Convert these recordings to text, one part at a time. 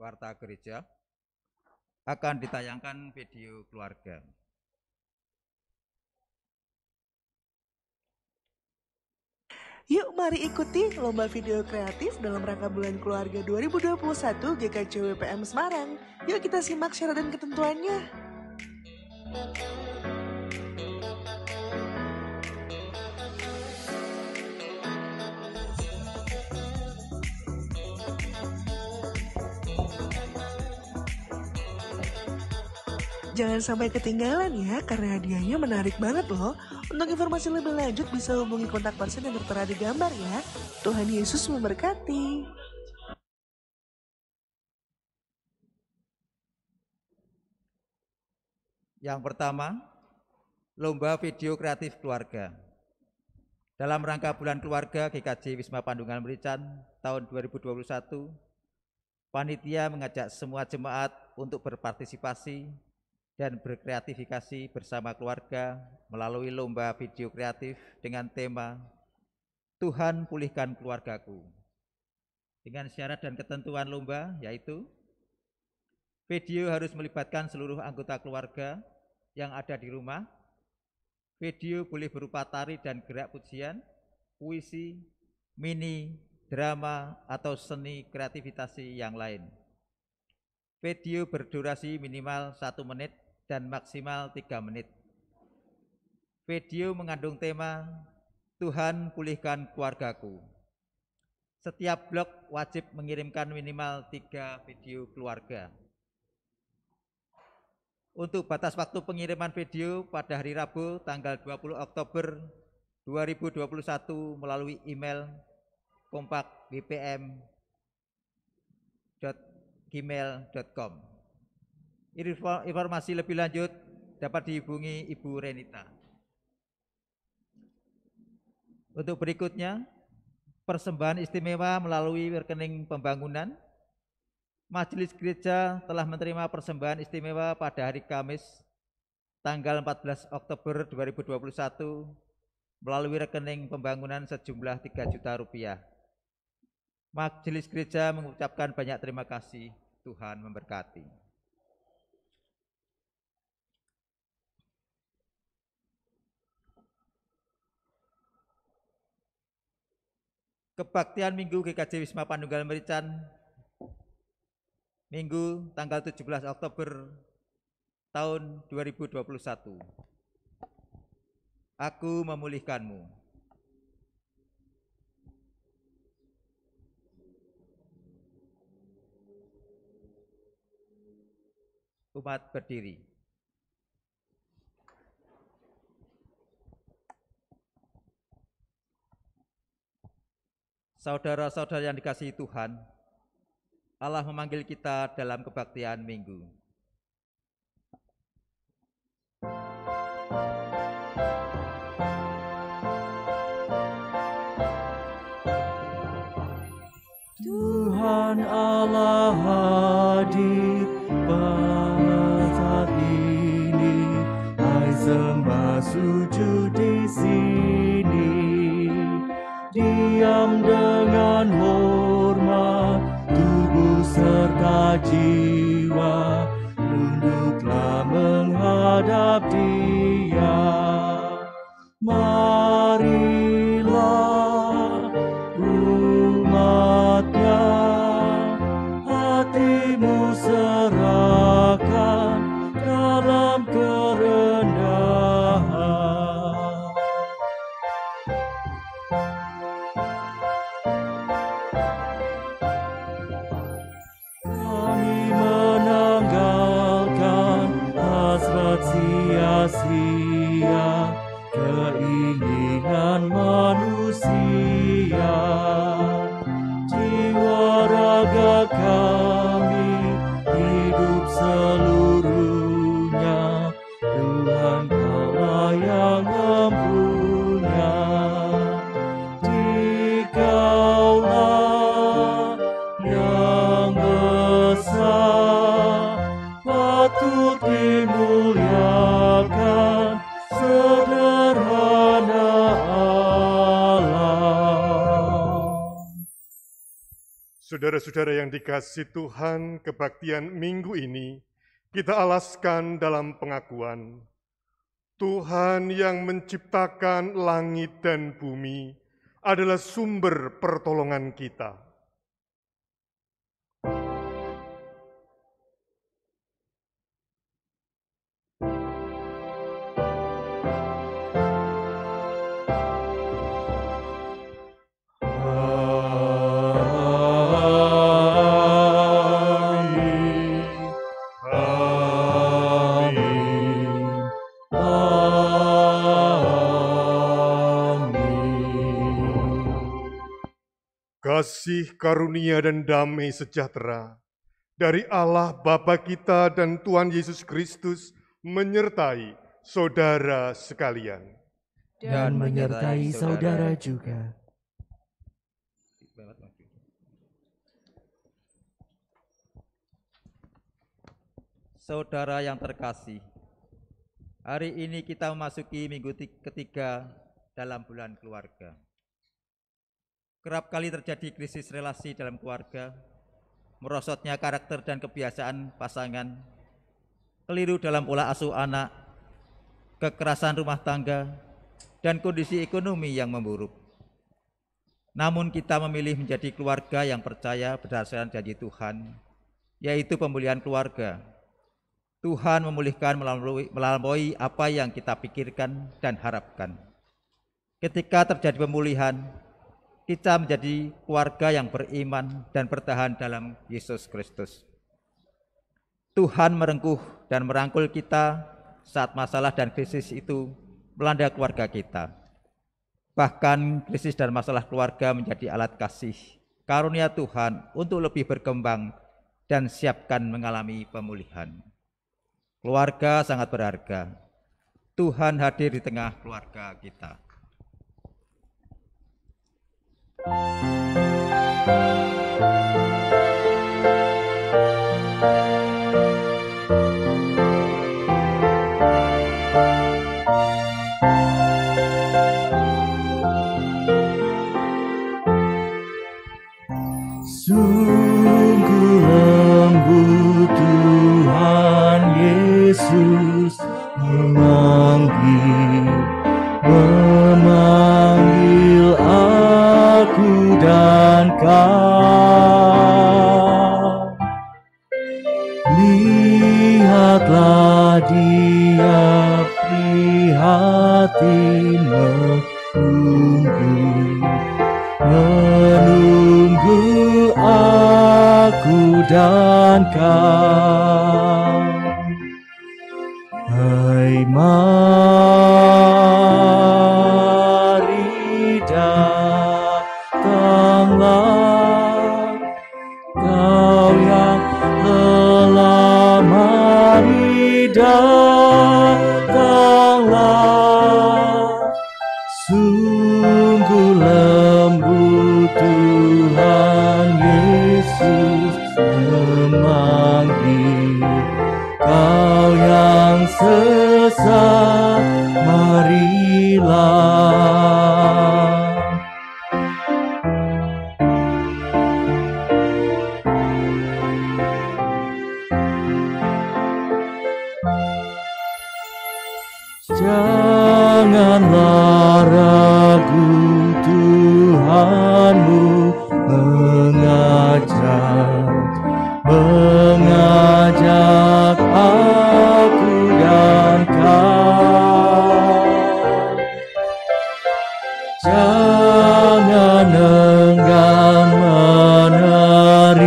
Warta Gereja akan ditayangkan video keluarga. Yuk mari ikuti lomba video kreatif dalam rangka Bulan Keluarga 2021 GKJ-WPM Semarang. Yuk kita simak syarat dan ketentuannya. Jangan sampai ketinggalan ya, karena hadiahnya menarik banget loh. Untuk informasi lebih lanjut bisa hubungi kontak person yang tertera di gambar ya. Tuhan Yesus memberkati. Yang pertama, lomba video kreatif keluarga. Dalam rangka Bulan Keluarga GKJ Wisma Pandungan Merican tahun 2021, panitia mengajak semua jemaat untuk berpartisipasi dan berkreatifikasi bersama keluarga melalui lomba video kreatif dengan tema Tuhan Pulihkan Keluargaku. Dengan syarat dan ketentuan lomba yaitu video harus melibatkan seluruh anggota keluarga yang ada di rumah. Video boleh berupa tari dan gerak pujian, puisi, mini, drama, atau seni kreativitas yang lain. Video berdurasi minimal 1 menit dan maksimal 3 menit. Video mengandung tema Tuhan Pulihkan Keluargaku. Setiap blog wajib mengirimkan minimal 3 video keluarga. Untuk batas waktu pengiriman video pada hari Rabu tanggal 20 Oktober 2021 melalui email kompakbpm@gmail.com. Informasi lebih lanjut dapat dihubungi Ibu Renita. Untuk berikutnya, persembahan istimewa melalui rekening pembangunan. Majelis Gereja telah menerima persembahan istimewa pada hari Kamis tanggal 14 Oktober 2021 melalui rekening pembangunan sejumlah 3 juta rupiah. Majelis Gereja mengucapkan banyak terima kasih. Tuhan memberkati. Kebaktian Minggu GKJ Wisma Pandungan Merican Minggu tanggal 17 Oktober tahun 2021. Aku memulihkanmu. Umat berdiri. Saudara-saudara yang dikasihi Tuhan, Allah memanggil kita dalam kebaktian Minggu. Tuhan Allah hadir pada saat ini, hai sembah sujud di sini, diam dengan hormat, tubuh serta jiwa, tunduklah menghadap Dia. Marilah umatnya, hatimu serahkan dalam kerendahan. Kami menanggalkan hasrat sia-sia, keinginan manusia, jiwa raga kami hidup seluruhnya, Tuhan Kaulah yang mempunya. Dikaulah yang besar, patut dimuliakan, sederhana Allah. Saudara-saudara yang dikasihi Tuhan, kebaktian minggu ini kita alaskan dalam pengakuan. Tuhan yang menciptakan langit dan bumi adalah sumber pertolongan kita. Kasih, karunia, dan damai sejahtera dari Allah Bapa kita dan Tuhan Yesus Kristus menyertai saudara sekalian. Dan menyertai saudara juga. Saudara yang terkasih, hari ini kita memasuki minggu ketiga dalam bulan keluarga. Kerap kali terjadi krisis relasi dalam keluarga, merosotnya karakter dan kebiasaan pasangan, keliru dalam pola asuh anak, kekerasan rumah tangga, dan kondisi ekonomi yang memburuk. Namun kita memilih menjadi keluarga yang percaya berdasarkan janji Tuhan, yaitu pemulihan keluarga. Tuhan memulihkan melalui apa yang kita pikirkan dan harapkan. Ketika terjadi pemulihan, kita menjadi keluarga yang beriman dan bertahan dalam Yesus Kristus. Tuhan merengkuh dan merangkul kita saat masalah dan krisis itu melanda keluarga kita. Bahkan krisis dan masalah keluarga menjadi alat kasih karunia Tuhan untuk lebih berkembang dan siapkan mengalami pemulihan. Keluarga sangat berharga. Tuhan hadir di tengah keluarga kita. Sungguh lembut Tuhan Yesus memanggil aku dan kau. Lihatlah Dia prihatin menunggu aku dan kau. Hai mari datanglah, kau yang lelah, mari datanglah. Sungguh lembut Tuhan Yesus memanggil, kau yang sesat, marilah. Janganlah ragu, Tuhanmu mengajak aku dan kau. Jangan enggan menerima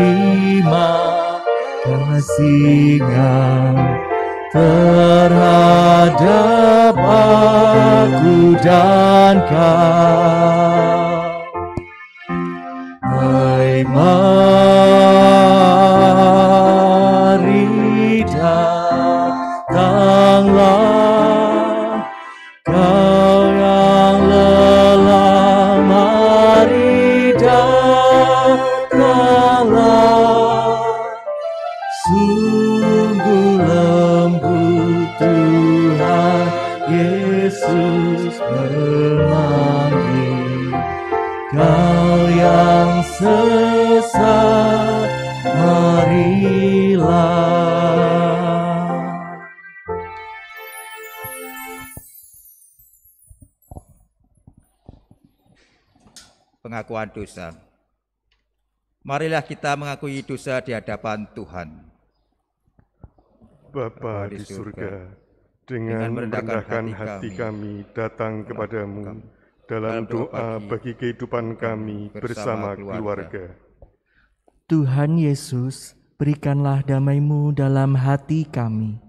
kasih-Nya terhadap aku dan kau. Hai mari datanglah, kau yang lelah, mari datanglah. Sungguh lembut Tuhan Yesus memanggil, kau yang sesat, pengakuan dosa. Marilah kita mengakui dosa di hadapan Tuhan. Bapa di surga, dengan merendahkan hati kami datang kepadamu dalam doa bagi kehidupan kami bersama keluarga. Tuhan Yesus, berikanlah damai-Mu dalam hati kami.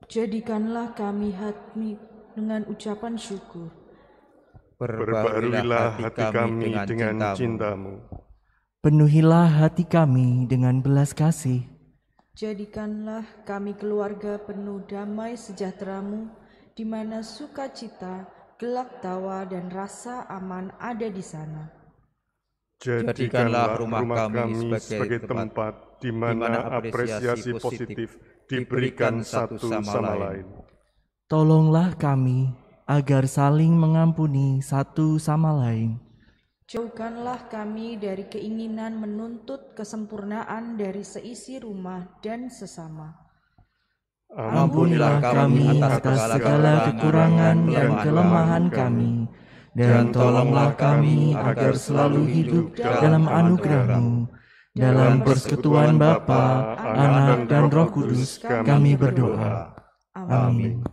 Jadikanlah kami hati dengan ucapan syukur. Perbaharuilah hati kami dengan cinta-Mu. Penuhilah hati kami dengan belas kasih. Jadikanlah kami keluarga penuh damai sejahtera-Mu, di mana sukacita, gelak tawa, dan rasa aman ada di sana. Jadikanlah rumah kami sebagai tempat di mana apresiasi positif diberikan satu sama lain. Tolonglah kami agar saling mengampuni satu sama lain. Jauhkanlah kami dari keinginan menuntut kesempurnaan dari seisi rumah dan sesama. Ampunilah kami atas segala kekurangan dan kelemahan kami, dan tolonglah kami agar selalu hidup dalam anugerah-Mu. Dalam persekutuan Bapa, Anak, dan Roh Kudus, kami berdoa. Amin.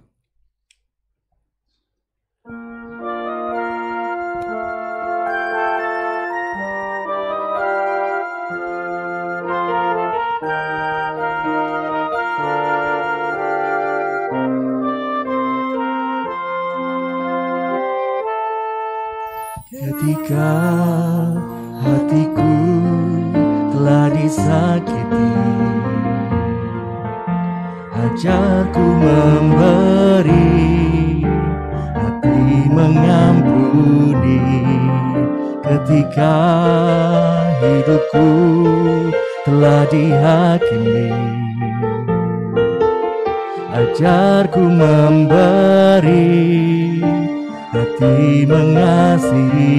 Ketika hatiku telah disakiti, ajarku memberi, hati mengampuni. Ketika hidupku telah dihakimi, ajarku memberi, hati mengasihi.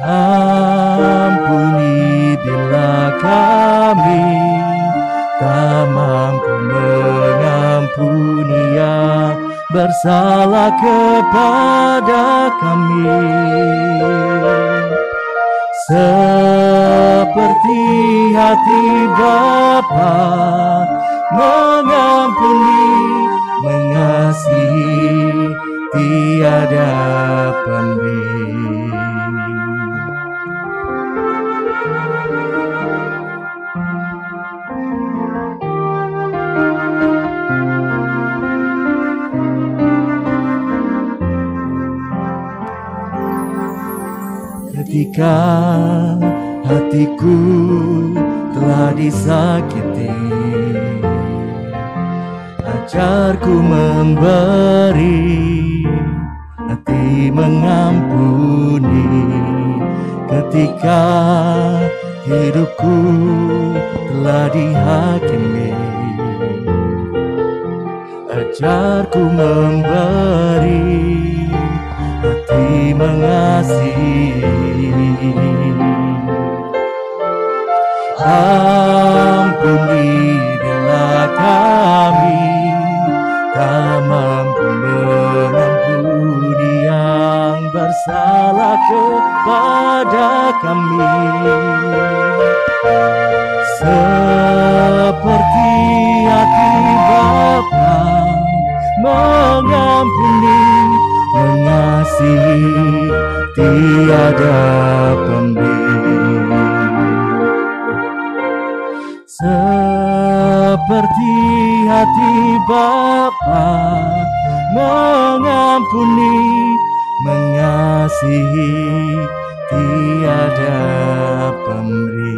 Ampuni bila kami tak mampu mengampuni yang bersalah kepada kami. Seperti hati Bapa mengampuni, mengasihi, tiada pemberi. Ketika hatiku telah disakiti, ajarku memberi, hati mengampuni. Ketika hidupku telah dihakimi, ajarku memberi, hati mengasihi. Ampuni bila kami tak mampu mengampuni yang bersalah kepada kami. Seperti hati Bapa mengampuni, mengasihi, tiada pemberi. Seperti hati Bapa mengampuni, mengasihi, tiada pemberi.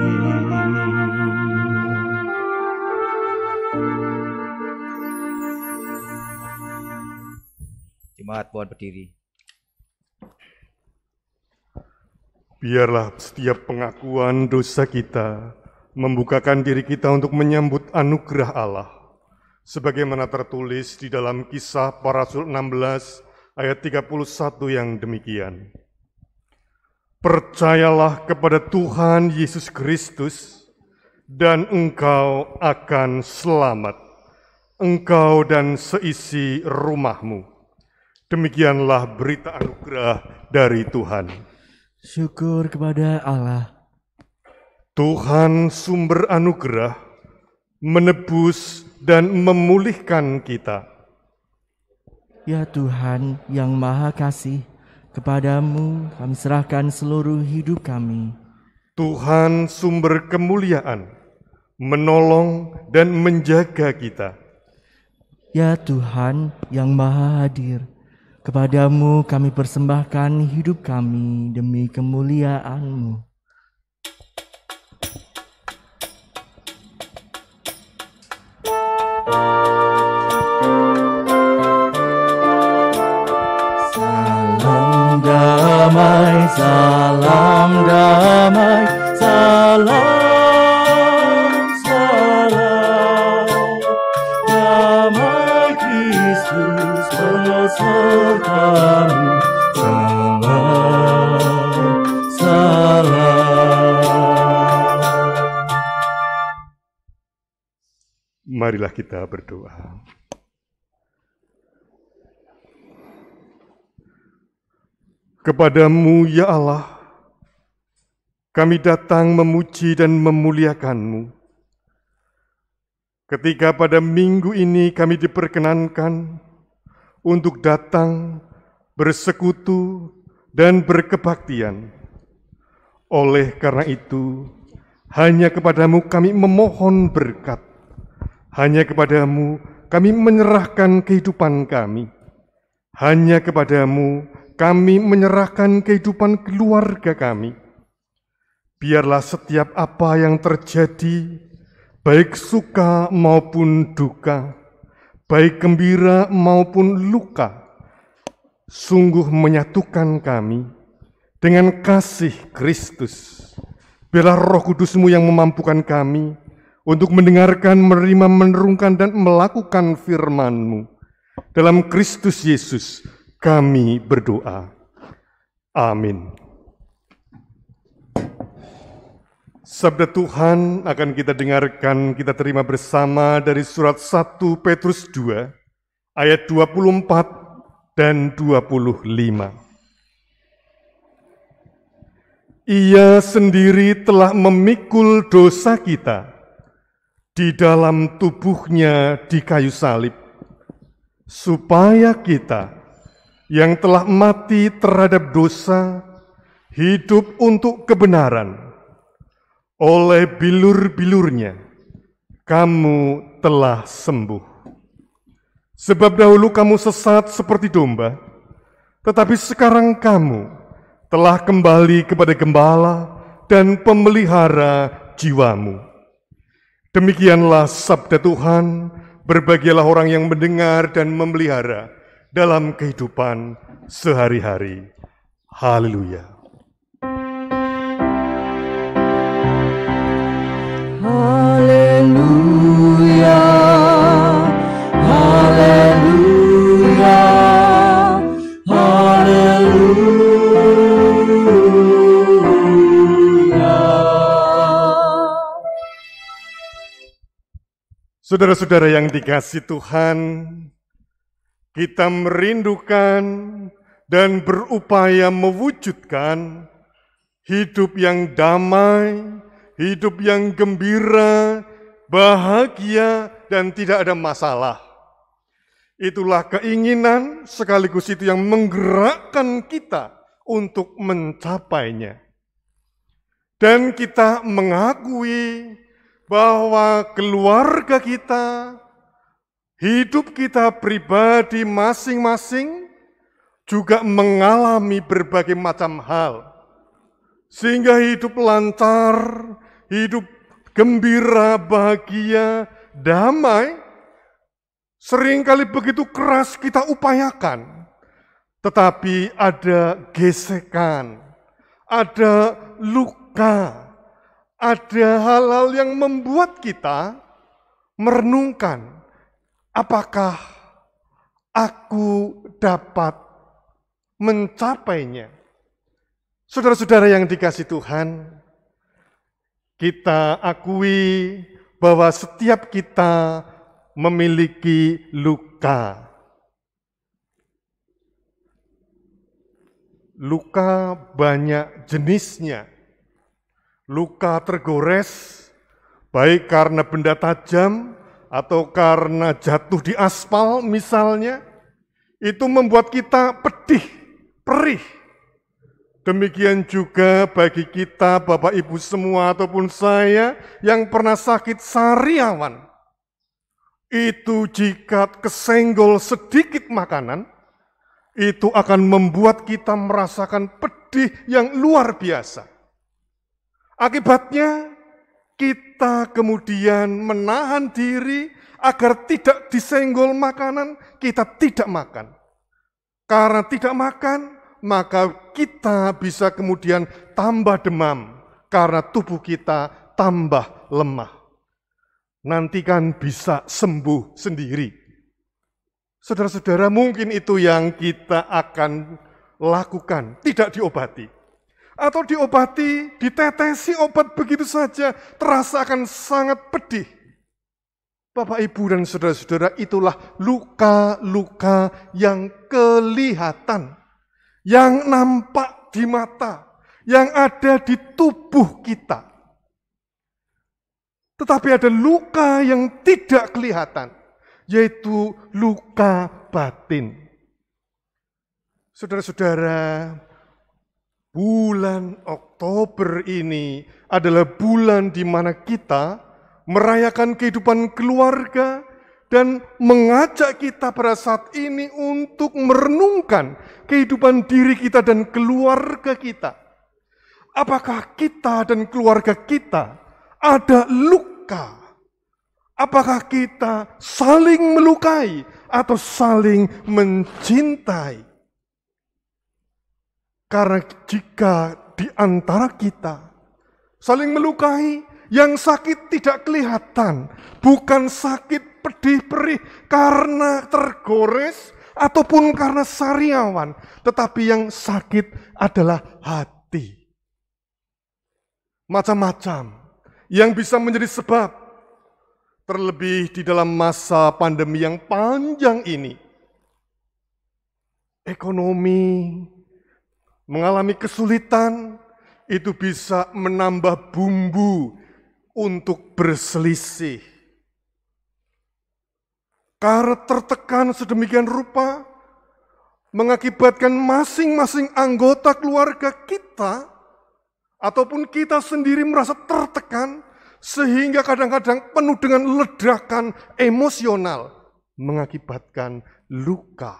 Jemaat mohon berdiri. Biarlah setiap pengakuan dosa kita membukakan diri kita untuk menyambut anugerah Allah. Sebagaimana tertulis di dalam Kisah Para Rasul 16 ayat 31 yang demikian. Percayalah kepada Tuhan Yesus Kristus dan engkau akan selamat, engkau dan seisi rumahmu. Demikianlah berita anugerah dari Tuhan. Syukur kepada Allah. Tuhan sumber anugerah, menebus dan memulihkan kita. Ya Tuhan yang Maha Kasih, kepadamu kami serahkan seluruh hidup kami. Tuhan sumber kemuliaan, menolong dan menjaga kita. Ya Tuhan yang Maha Hadir, kepadamu kami persembahkan hidup kami demi kemuliaan-Mu. Salam damai, salam damai, salam, salam. Damai Kristus besertamu, salam, salam. Marilah kita berdoa. Kepadamu, ya Allah, kami datang memuji dan memuliakan-Mu. Ketika pada minggu ini kami diperkenankan untuk datang, bersekutu, dan berkebaktian. Oleh karena itu, hanya kepadamu kami memohon berkat. Hanya kepadamu kami menyerahkan kehidupan kami. Hanya kepadamu kami menyerahkan kehidupan keluarga kami. Biarlah setiap apa yang terjadi, baik suka maupun duka, baik gembira maupun luka, sungguh menyatukan kami dengan kasih Kristus. Biarlah Roh Kudus-Mu yang memampukan kami untuk mendengarkan, menerima, merenungkan, dan melakukan firman-Mu. Dalam Kristus Yesus kami berdoa. Amin. Sabda Tuhan akan kita dengarkan, kita terima bersama dari surat 1 Petrus 2, ayat 24 dan 25. Ia sendiri telah memikul dosa kita di dalam tubuhnya di kayu salib, supaya kita yang telah mati terhadap dosa, hidup untuk kebenaran. Oleh bilur-bilurnya, kamu telah sembuh. Sebab dahulu kamu sesat seperti domba, tetapi sekarang kamu telah kembali kepada Gembala dan pemelihara jiwamu. Demikianlah sabda Tuhan, berbahagialah orang yang mendengar dan memelihara dalam kehidupan sehari-hari. Haleluya. Haleluya, haleluya, haleluya. Saudara-saudara yang dikasihi Tuhan, kita merindukan dan berupaya mewujudkan hidup yang damai, hidup yang gembira, bahagia, dan tidak ada masalah. Itulah keinginan sekaligus itu yang menggerakkan kita untuk mencapainya. Dan kita mengakui bahwa keluarga kita, hidup kita pribadi masing-masing juga mengalami berbagai macam hal. Sehingga hidup lancar, hidup gembira, bahagia, damai, seringkali begitu keras kita upayakan. Tetapi ada gesekan, ada luka, ada hal-hal yang membuat kita merenungkan, apakah aku dapat mencapainya? Saudara-saudara yang dikasihi Tuhan, kita akui bahwa setiap kita memiliki luka. luka banyak jenisnya. Luka tergores, baik karena benda tajam atau karena jatuh di aspal misalnya, itu membuat kita pedih, perih. Demikian juga bagi kita, Bapak Ibu semua ataupun saya yang pernah sakit sariawan. Itu jika kesenggol sedikit makanan, itu akan membuat kita merasakan pedih yang luar biasa. Akibatnya, kita kemudian menahan diri agar tidak disenggol makanan, kita tidak makan. Karena tidak makan, maka kita bisa kemudian tambah demam, karena tubuh kita tambah lemah. Nanti kan bisa sembuh sendiri. Saudara-saudara, mungkin itu yang kita akan lakukan, tidak diobati. Atau diobati, ditetesi obat begitu saja, terasa akan sangat pedih. Bapak, Ibu, dan saudara-saudara, itulah luka-luka yang kelihatan, yang nampak di mata, yang ada di tubuh kita. Tetapi ada luka yang tidak kelihatan, yaitu luka batin. Saudara-saudara, bulan Oktober ini adalah bulan di mana kita merayakan kehidupan keluarga dan mengajak kita pada saat ini untuk merenungkan kehidupan diri kita dan keluarga kita. Apakah kita dan keluarga kita ada luka? Apakah kita saling melukai atau saling mencintai? Karena jika di antara kita saling melukai, yang sakit tidak kelihatan, bukan sakit pedih perih karena tergores ataupun karena sariawan, tetapi yang sakit adalah hati. Macam-macam yang bisa menjadi sebab, terlebih di dalam masa pandemi yang panjang ini. Ekonomi mengalami kesulitan, itu bisa menambah bumbu untuk berselisih. Karena tertekan sedemikian rupa, mengakibatkan masing-masing anggota keluarga kita, ataupun kita sendiri merasa tertekan, sehingga kadang-kadang penuh dengan ledakan emosional, mengakibatkan luka.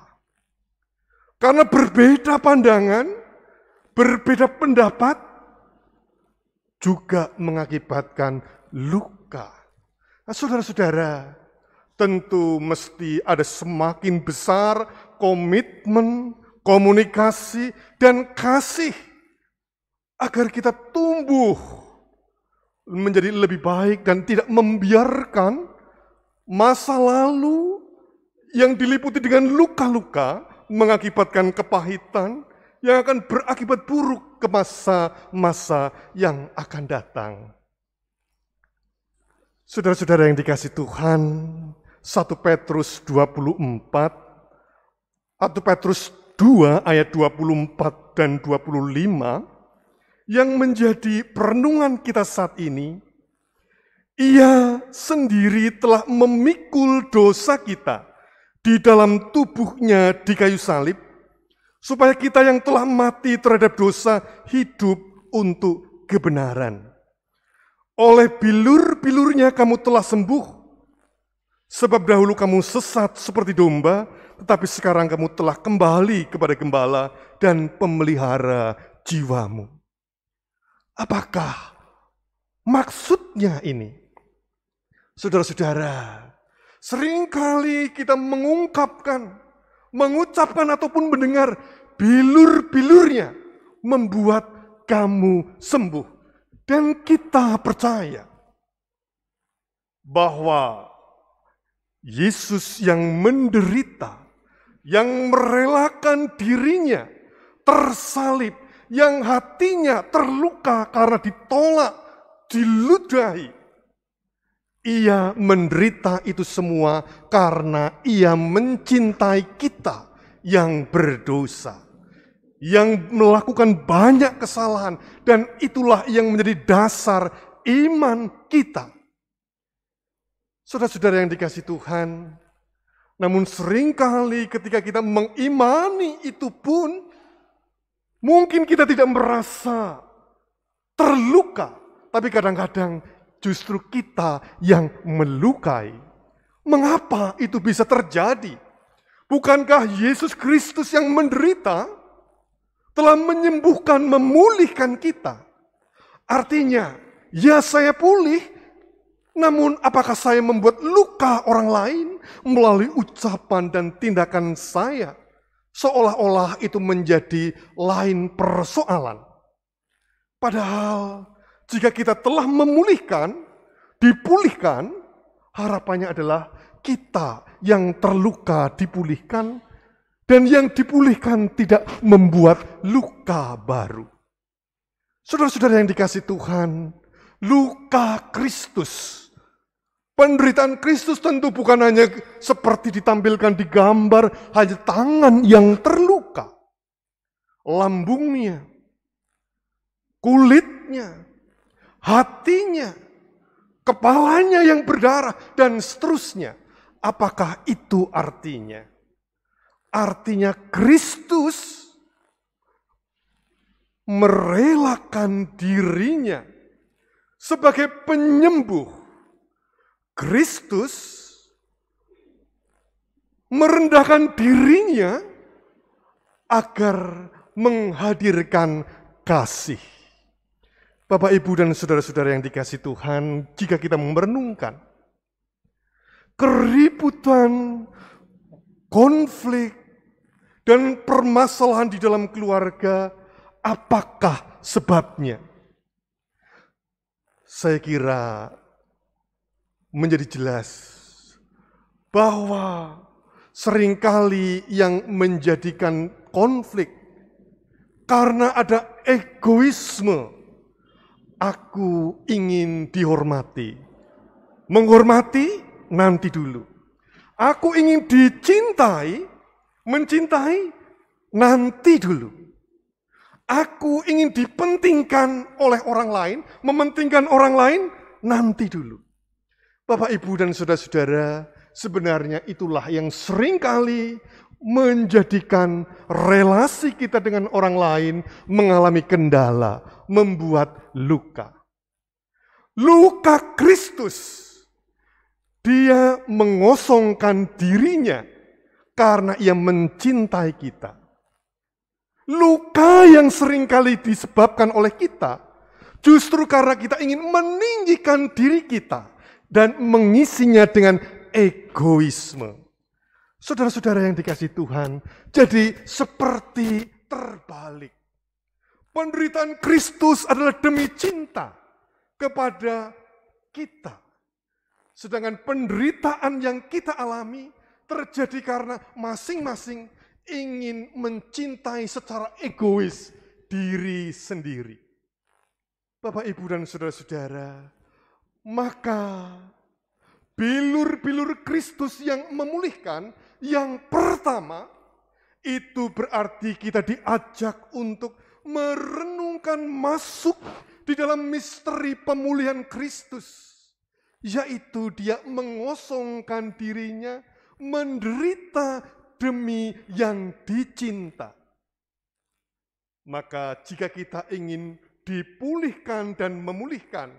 Karena berbeda pandangan, berbeda pendapat, juga mengakibatkan luka. Nah, saudara-saudara, tentu mesti ada semakin besar komitmen, komunikasi, dan kasih, agar kita tumbuh menjadi lebih baik dan tidak membiarkan masa lalu yang diliputi dengan luka-luka mengakibatkan kepahitan yang akan berakibat buruk ke masa-masa yang akan datang. Saudara-saudara yang dikasihi Tuhan, 1 Petrus 24, 1 Petrus 2 ayat 24 dan 25, yang menjadi perenungan kita saat ini, Ia sendiri telah memikul dosa kita di dalam tubuhnya di kayu salib, supaya kita yang telah mati terhadap dosa hidup untuk kebenaran. Oleh bilur-bilurnya kamu telah sembuh, sebab dahulu kamu sesat seperti domba, tetapi sekarang kamu telah kembali kepada gembala dan pemelihara jiwamu. Apakah maksudnya ini? Saudara-saudara, seringkali kita mengucapkan ataupun mendengar bilur-bilurnya membuat kamu sembuh. Dan kita percaya bahwa Yesus yang menderita, yang merelakan dirinya tersalib, yang hatinya terluka karena ditolak, diludahi. Ia menderita itu semua karena Ia mencintai kita yang berdosa. yang melakukan banyak kesalahan, dan itulah yang menjadi dasar iman kita. Saudara-saudara yang dikasihi Tuhan, namun seringkali ketika kita mengimani itu pun, mungkin kita tidak merasa terluka, tapi kadang-kadang justru kita yang melukai. Mengapa itu bisa terjadi? Bukankah Yesus Kristus yang menderita telah menyembuhkan, memulihkan kita? Artinya, ya saya pulih, namun apakah saya membuat luka orang lain melalui ucapan dan tindakan saya? Seolah-olah itu menjadi lain persoalan. Padahal jika kita telah memulihkan, dipulihkan, harapannya adalah kita yang terluka dipulihkan, dan yang dipulihkan tidak membuat luka baru. Saudara-saudara yang dikasihi Tuhan, luka Kristus, penderitaan Kristus tentu bukan hanya seperti ditampilkan di gambar, hanya tangan yang terluka, lambungnya, kulitnya, hatinya, kepalanya yang berdarah, dan seterusnya. Apakah itu artinya? Artinya Kristus merelakan dirinya sebagai penyembuh. Kristus merendahkan dirinya agar menghadirkan kasih. Bapak, Ibu, dan saudara-saudara yang dikasihi Tuhan, jika kita merenungkan keributan, konflik, dan permasalahan di dalam keluarga, apakah sebabnya? Saya kira menjadi jelas bahwa seringkali yang menjadikan konflik karena ada egoisme. Aku ingin dihormati. Menghormati nanti dulu. Aku ingin dicintai, mencintai nanti dulu. Aku ingin dipentingkan oleh orang lain, mementingkan orang lain nanti dulu. Bapak, Ibu, dan saudara-saudara, sebenarnya itulah yang seringkali menjadikan relasi kita dengan orang lain mengalami kendala, membuat luka. Luka Kristus, dia mengosongkan dirinya karena ia mencintai kita. Luka yang seringkali disebabkan oleh kita, justru karena kita ingin meninggikan diri kita dan mengisinya dengan egoisme. Saudara-saudara yang dikasihi Tuhan, jadi seperti terbalik. Penderitaan Kristus adalah demi cinta kepada kita. Sedangkan penderitaan yang kita alami terjadi karena masing-masing ingin mencintai secara egois diri sendiri. Bapak, Ibu, dan saudara-saudara, maka bilur-bilur Kristus yang memulihkan, yang pertama, itu berarti kita diajak untuk merenungkan masuk di dalam misteri pemulihan Kristus, yaitu dia mengosongkan dirinya, menderita demi yang dicinta. Maka jika kita ingin dipulihkan dan memulihkan,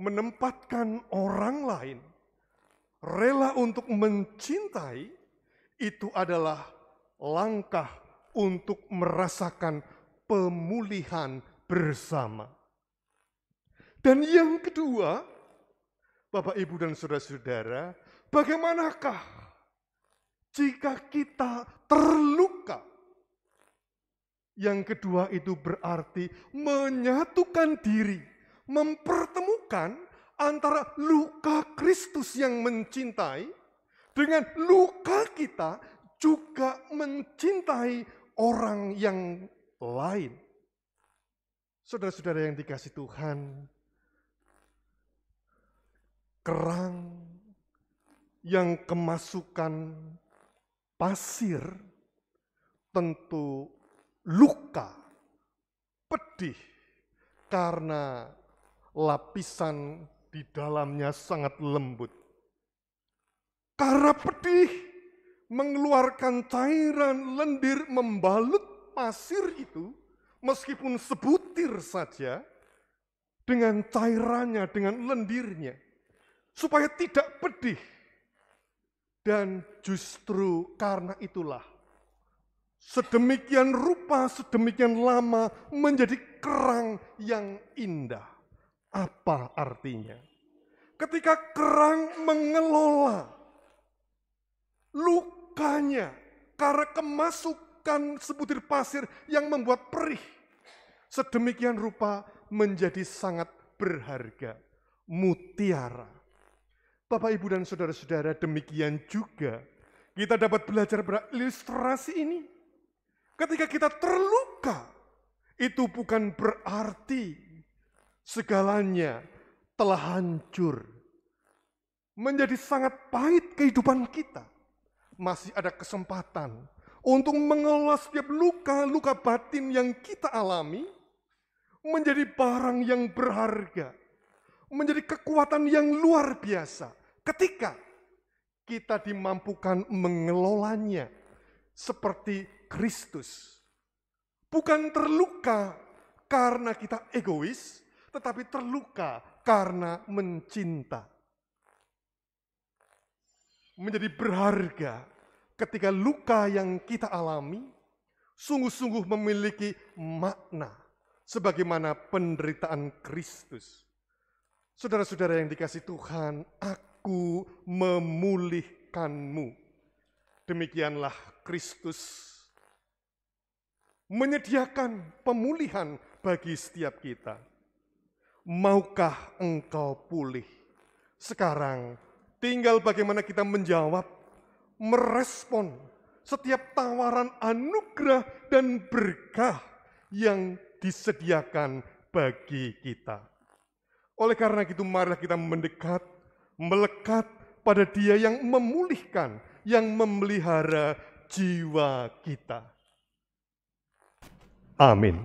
menempatkan orang lain, rela untuk mencintai, itu adalah langkah untuk merasakan pemulihan bersama. Dan yang kedua, Bapak, Ibu, dan saudara-saudara, bagaimanakah jika kita terluka? Yang kedua itu berarti menyatukan diri, mempertemukan antara luka Kristus yang mencintai dengan luka kita juga mencintai orang yang lain. Saudara-saudara yang dikasihi Tuhan, kerang yang kemasukan pasir tentu luka, pedih, karena lapisan di dalamnya sangat lembut. Karena pedih, mengeluarkan cairan lendir membalut pasir itu, meskipun sebutir saja, dengan cairannya, dengan lendirnya, supaya tidak pedih. Dan justru karena itulah, sedemikian rupa, sedemikian lama menjadi kerang yang indah. Apa artinya? Ketika kerang mengelola lukanya karena kemasukan sebutir pasir yang membuat perih, sedemikian rupa menjadi sangat berharga, mutiara. Bapak, Ibu, dan saudara-saudara, demikian juga kita dapat belajar pada ilustrasi ini. Ketika kita terluka, itu bukan berarti segalanya telah hancur. Menjadi sangat pahit kehidupan kita. Masih ada kesempatan untuk mengelola setiap luka-luka batin yang kita alami menjadi barang yang berharga, menjadi kekuatan yang luar biasa ketika kita dimampukan mengelolanya seperti Kristus. Bukan terluka karena kita egois, tetapi terluka karena mencinta. Menjadi berharga ketika luka yang kita alami sungguh-sungguh memiliki makna sebagaimana penderitaan Kristus. Saudara-saudara yang dikasihi Tuhan, aku memulihkanmu. Demikianlah Kristus menyediakan pemulihan bagi setiap kita. Maukah engkau pulih? Sekarang tinggal bagaimana kita menjawab, merespon setiap tawaran anugerah dan berkah yang disediakan bagi kita. Oleh karena itu, marilah kita mendekat, melekat pada Dia yang memulihkan, yang memelihara jiwa kita. Amin.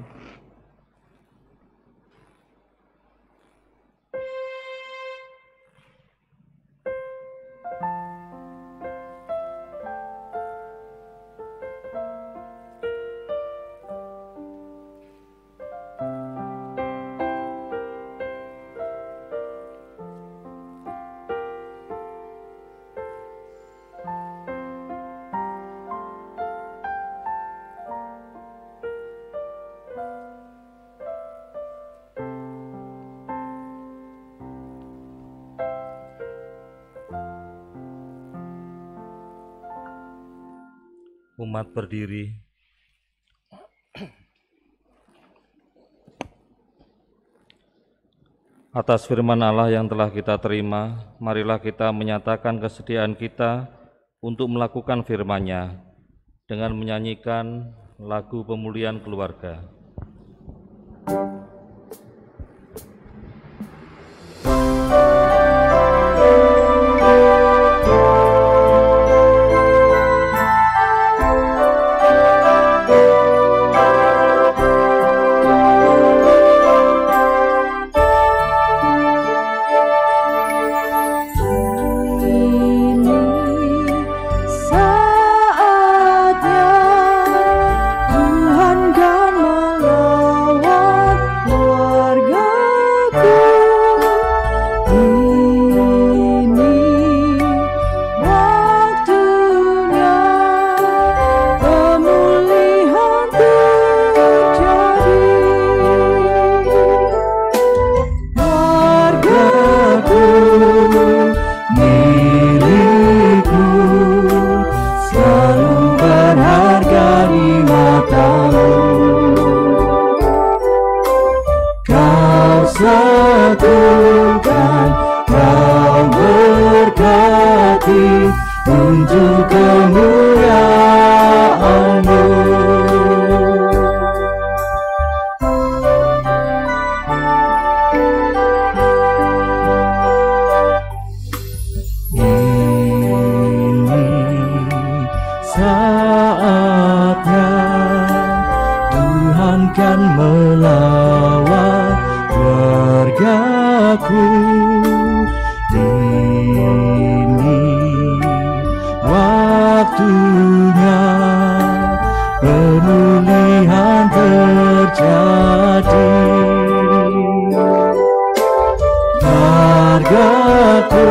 Umat berdiri. Atas firman Allah yang telah kita terima, marilah kita menyatakan kesediaan kita untuk melakukan firman-Nya dengan menyanyikan lagu pemulihan keluarga. Satukan, kau berkati untuk kemuliaan-Mu. Ini saatnya aku. Ini waktunya pemulihan terjadi. Hargaku,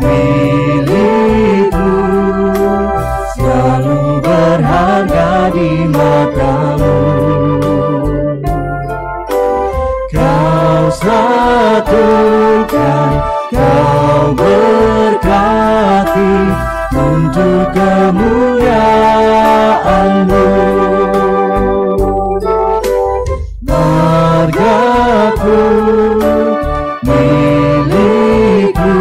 milikku, selalu berharga di matamu. Kau satukan, kau berkati untuk kemuliaan-Mu. Hargaku, milikku,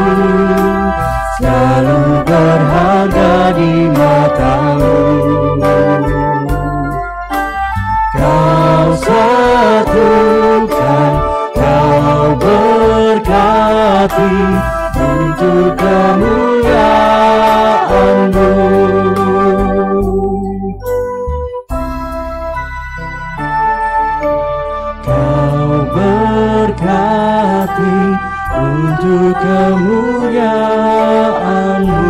selalu berharga di matamu. Kau satukan, kau berkati untuk kemuliaan-Mu. Kau berkati untuk kemuliaan-Mu.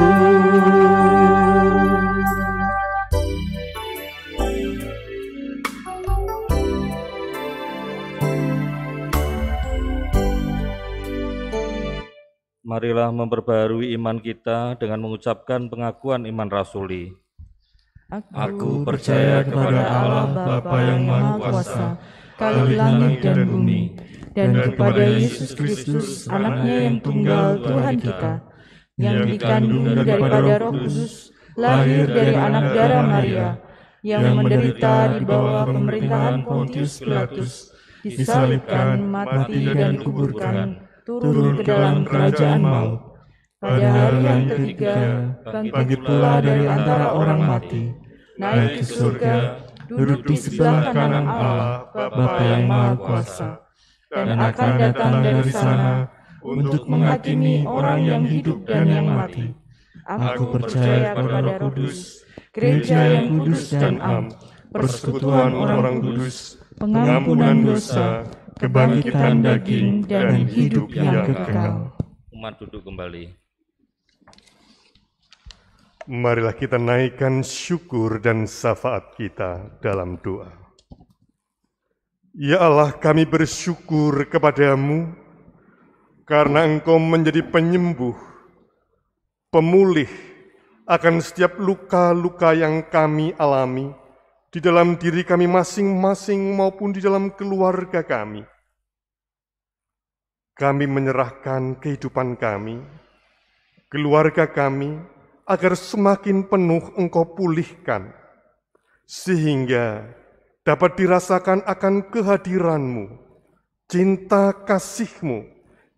Marilah memperbaharui iman kita dengan mengucapkan pengakuan iman rasuli. Aku percaya kepada Allah Bapa yang Maha Kuasa, Khalik langit dan bumi, dan kepada Yesus Kristus, Anaknya yang tunggal Tuhan kita, yang dikandung daripada Roh Kudus, lahir dari anak darah Maria, yang menderita di bawah pemerintahan Pontius Pilatus, disalibkan, mati dan dikuburkan, turun ke dalam kerajaan maut. Pada hari yang ketiga, bangkit pula dari antara orang mati, naik ke surga, duduk di sebelah kanan Allah, Bapa yang Maha Kuasa, dan akan datang dari sana untuk menghakimi orang yang hidup dan yang mati. Aku percaya kepada Roh Kudus, gereja yang kudus dan am, persekutuan orang kudus, pengampunan dosa, kebangkitan daging, dan hidup yang kekal. Umat duduk kembali. Marilah kita naikkan syukur dan syafaat kita dalam doa. Ya Allah, kami bersyukur kepadamu karena Engkau menjadi penyembuh, pemulih akan setiap luka-luka yang kami alami di dalam diri kami masing-masing maupun di dalam keluarga kami. Kami menyerahkan kehidupan kami, keluarga kami, agar semakin penuh Engkau pulihkan, sehingga dapat dirasakan akan kehadiran-Mu, cinta kasih-Mu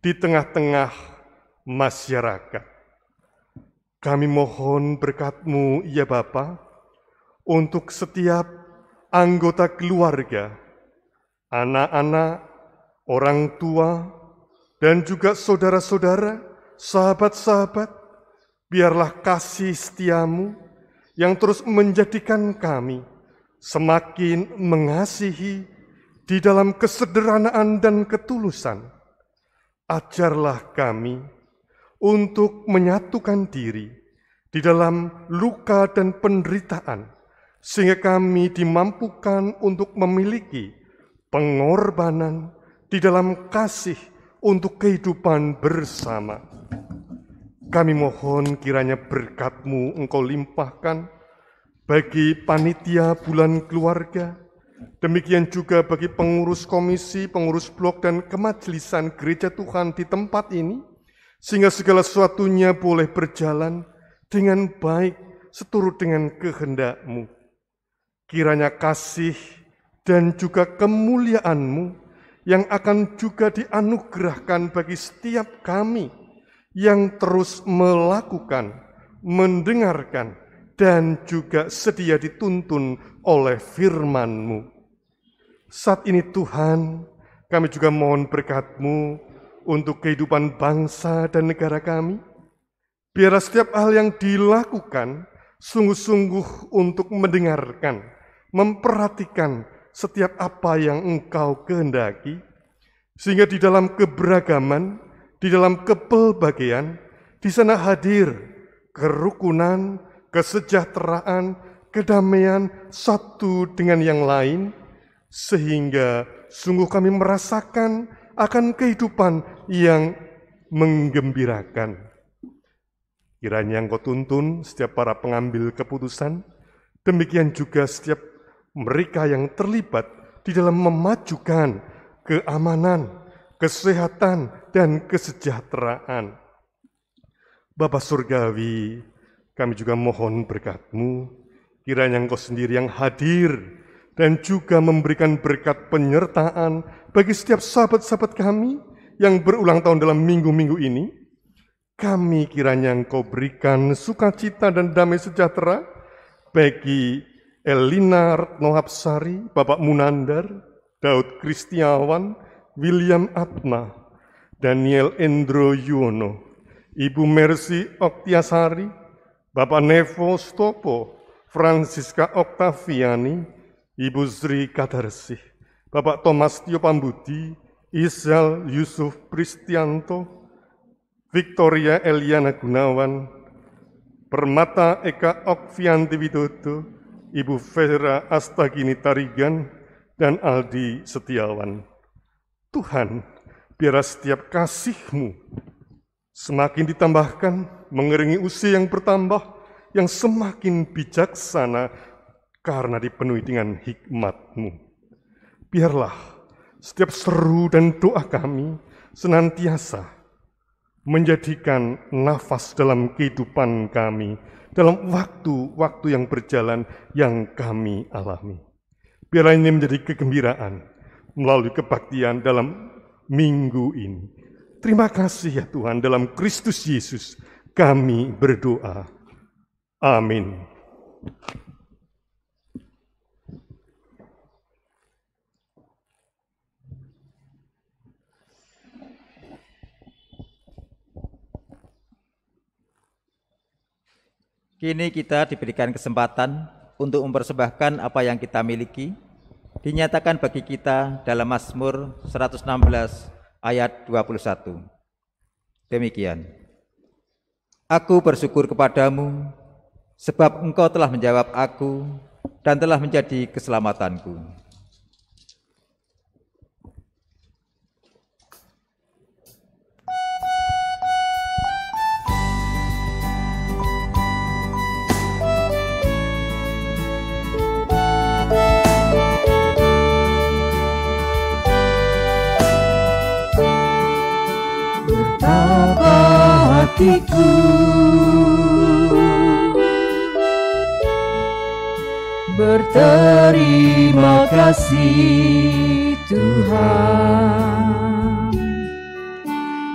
di tengah-tengah masyarakat. Kami mohon berkat-Mu, ya Bapa, untuk setiap anggota keluarga, anak-anak, orang tua, dan juga saudara-saudara, sahabat-sahabat. Biarlah kasih setia-Mu yang terus menjadikan kami semakin mengasihi di dalam kesederhanaan dan ketulusan. Ajarlah kami untuk menyatukan diri di dalam luka dan penderitaan, sehingga kami dimampukan untuk memiliki pengorbanan di dalam kasih untuk kehidupan bersama. Kami mohon kiranya berkat-Mu Engkau limpahkan bagi panitia bulan keluarga, demikian juga bagi pengurus komisi, pengurus blok, dan kemajelisan gereja Tuhan di tempat ini, sehingga segala sesuatunya boleh berjalan dengan baik seturut dengan kehendak-Mu. Kiranya kasih dan juga kemuliaan-Mu yang akan juga dianugerahkan bagi setiap kami yang terus melakukan, mendengarkan, dan juga sedia dituntun oleh firman-Mu. Saat ini Tuhan, kami juga mohon berkat-Mu untuk kehidupan bangsa dan negara kami. Biarlah setiap hal yang dilakukan sungguh-sungguh untuk mendengarkan, memperhatikan setiap apa yang Engkau kehendaki, Sehingga di dalam keberagaman, di dalam kepelbagaian, di sana hadir kerukunan, kesejahteraan, kedamaian satu dengan yang lain, sehingga sungguh kami merasakan akan kehidupan yang menggembirakan. Kiranya Engkau tuntun setiap para pengambil keputusan, demikian juga setiap mereka yang terlibat di dalam memajukan keamanan, kesehatan, dan kesejahteraan. Bapa Surgawi, kami juga mohon berkat-Mu, kiranya Engkau sendiri yang hadir dan juga memberikan berkat penyertaan bagi setiap sahabat-sahabat kami yang berulang tahun dalam minggu-minggu ini. Kami kiranya Engkau berikan sukacita dan damai sejahtera bagi Elina Retnohapsari, Bapak Munandar, Daud Kristiawan, William Atma, Daniel Endro Yuwono, Ibu Mercy Oktiasari, Bapak Nevo Stopo, Francisca Oktaviani, Ibu Sri Kadarsih, Bapak Thomas Tio Pambudi, Isal Yusuf Pristianto, Victoria Eliana Gunawan, Permata Eka Okvianti Widodo, Ibu Vera Astagini Tarigan, dan Aldi Setiawan. Tuhan, biarlah setiap kasih-Mu semakin ditambahkan, mengiringi usia yang bertambah, yang semakin bijaksana karena dipenuhi dengan hikmat-Mu. Biarlah setiap seru dan doa kami senantiasa menjadikan nafas dalam kehidupan kami, dalam waktu-waktu yang berjalan yang kami alami. Biarlah ini menjadi kegembiraan melalui kebaktian dalam minggu ini. Terima kasih ya Tuhan, dalam Kristus Yesus kami berdoa. Amin. Kini kita diberikan kesempatan untuk mempersembahkan apa yang kita miliki, dinyatakan bagi kita dalam Mazmur 116 ayat 21. Demikian. Aku bersyukur kepadamu, sebab Engkau telah menjawab aku dan telah menjadi keselamatanku. Hatiku berterima kasih Tuhan,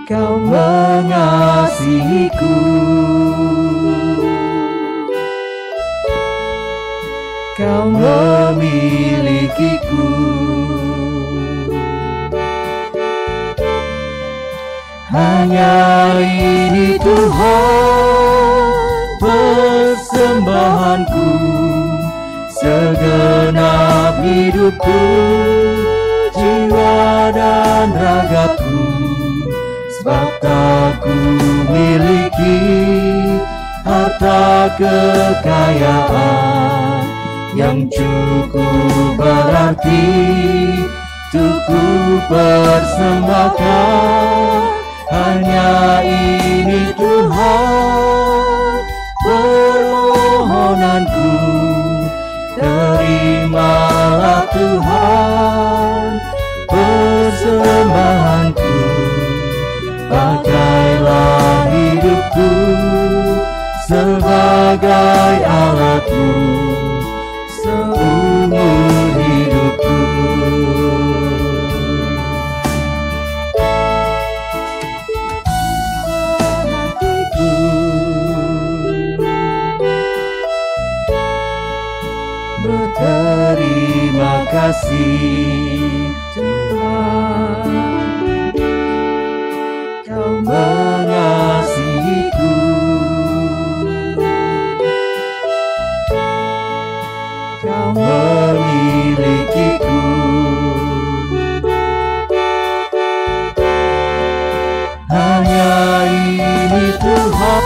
Kau mengasihiku, Kau memilikiku. Hanya ini Tuhan persembahanku, segenap hidupku, jiwa dan ragaku, sebab tak ku miliki harta kekayaan yang cukup berarti untuk ku persembahkan. Hanya ini Tuhan permohonanku, terimalah Tuhan persembahanku, pakailah hidupku sebagai alatmu seumur hidupku. Terima kasih Tuhan, Kau mengasihiku, Kau memilikiku. hanya ini Tuhan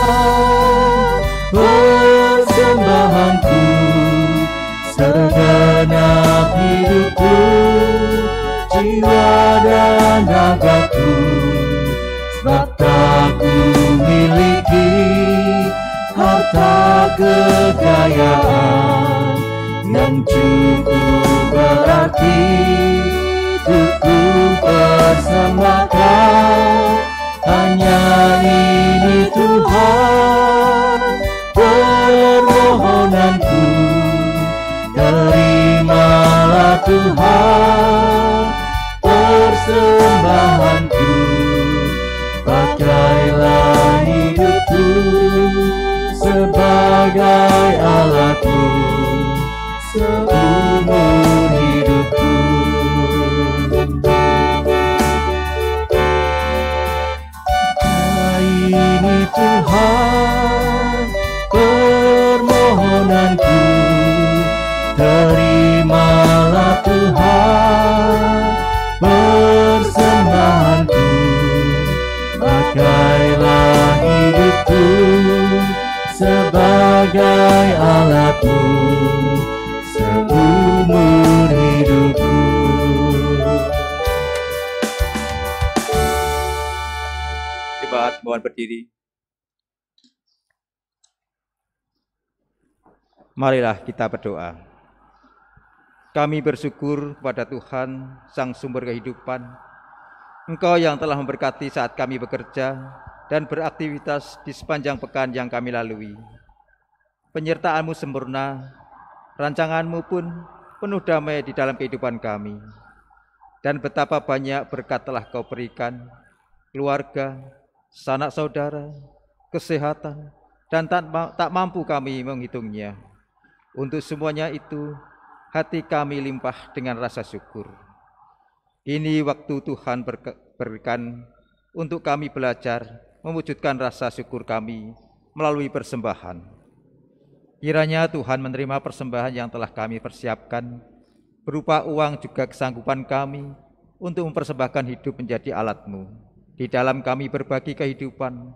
persembahanku, segenap hidupku, jiwa dan ragaku, sebab tak ku miliki harta kekayaan yang cukup berarti untuk ku persembahkan. Hanya ini Tuhan permohonanku, terimalah Tuhan persembahanku, pakailah hidupku sebagai alatmu seumur hidupku. Ini Tuhan permohonanku, terimalah Tuhan persembahanku, pakailah hidupku sebagai alatmu seumur hidupku. Jemaat mohon berdiri. Marilah kita berdoa. Kami bersyukur kepada Tuhan, Sang Sumber Kehidupan, Engkau yang telah memberkati saat kami bekerja dan beraktivitas di sepanjang pekan yang kami lalui. Penyertaan-Mu sempurna, rancangan-Mu pun penuh damai di dalam kehidupan kami. Dan betapa banyak berkat telah Kau berikan, keluarga, sanak saudara, kesehatan, dan tak mampu kami menghitungnya. Untuk semuanya itu, hati kami limpah dengan rasa syukur. Ini waktu Tuhan berikan untuk kami belajar mewujudkan rasa syukur kami melalui persembahan. Kiranya Tuhan menerima persembahan yang telah kami persiapkan, berupa uang juga kesanggupan kami untuk mempersembahkan hidup menjadi alat-Mu. Di dalam kami berbagi kehidupan,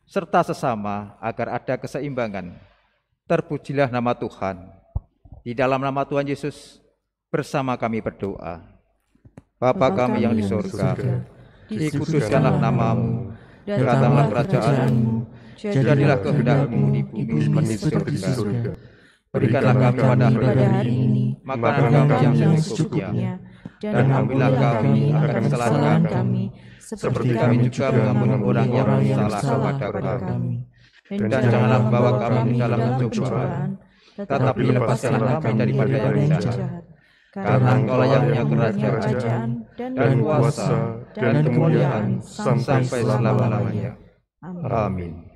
serta sesama agar ada keseimbangan. Terpujilah nama Tuhan. Di dalam nama Tuhan Yesus, bersama kami berdoa. Bapa kami yang di surga, dikuduskanlah nama-Mu, datanglah kerajaan-Mu, jadilah kehendak-Mu di bumi seperti di surga. Berikanlah kami pada hari ini makanan kami yang secukupnya, dan ampunilah kami akan kesalahan kami, seperti kami juga mengampuni orang yang bersalah kepada kami. Dan janganlah membawa kami dalam pencobaan, tetapi lepaskanlah kami daripada yang jahat. Karena Engkau yang punya kerajaan dan kuasa dan kemuliaan sampai selama-lamanya. Amin.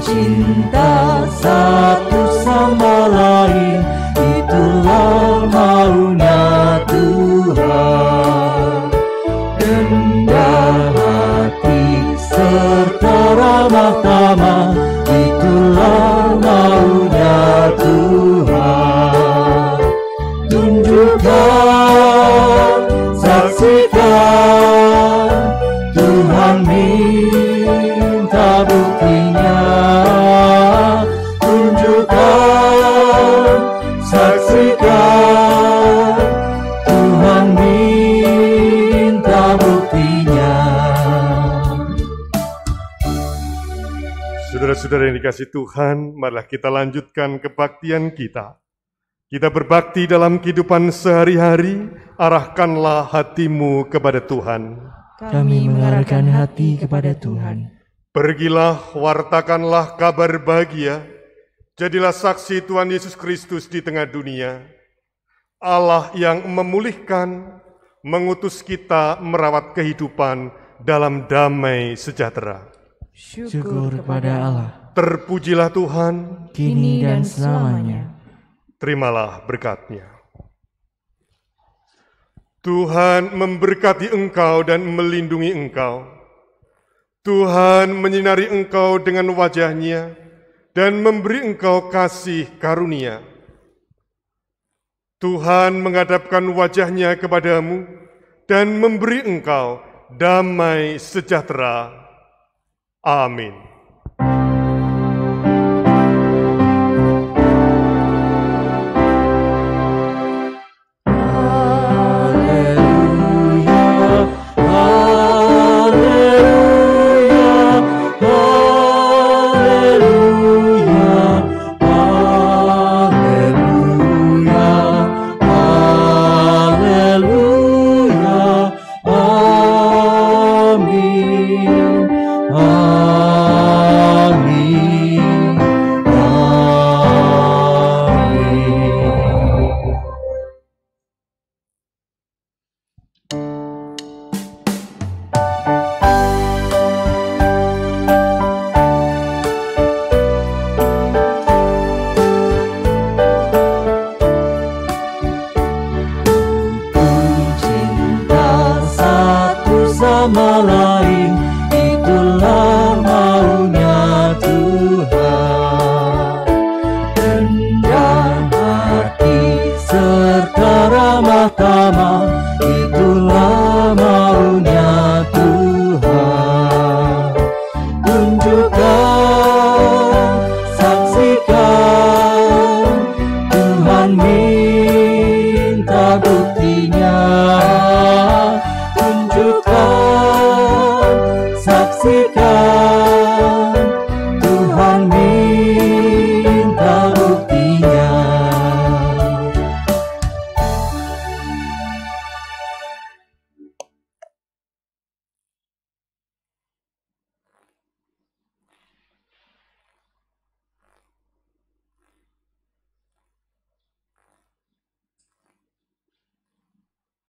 Cinta satu sama lain, itulah maunya Tuhan. Rendah hati serta ramah tamah, itulah maunya Tuhan. Tunjukkan, saksikan, Tuhan minta buktinya. Tunjukkan, saksikan, Tuhan minta buktinya. Saudara-saudara yang dikasihi Tuhan, marilah kita lanjutkan kebaktian kita. Kita berbakti dalam kehidupan sehari-hari, arahkanlah hatimu kepada Tuhan. Kami mengarahkan hati kepada Tuhan. Pergilah, wartakanlah kabar bahagia, jadilah saksi Tuhan Yesus Kristus di tengah dunia. Allah yang memulihkan, mengutus kita merawat kehidupan dalam damai sejahtera. Syukur kepada Allah. Terpujilah Tuhan, kini dan selamanya. Terimalah berkat-Nya. Tuhan memberkati engkau dan melindungi engkau. Tuhan menyinari engkau dengan wajah-Nya dan memberi engkau kasih karunia. Tuhan menghadapkan wajah-Nya kepadamu dan memberi engkau damai sejahtera. Amin.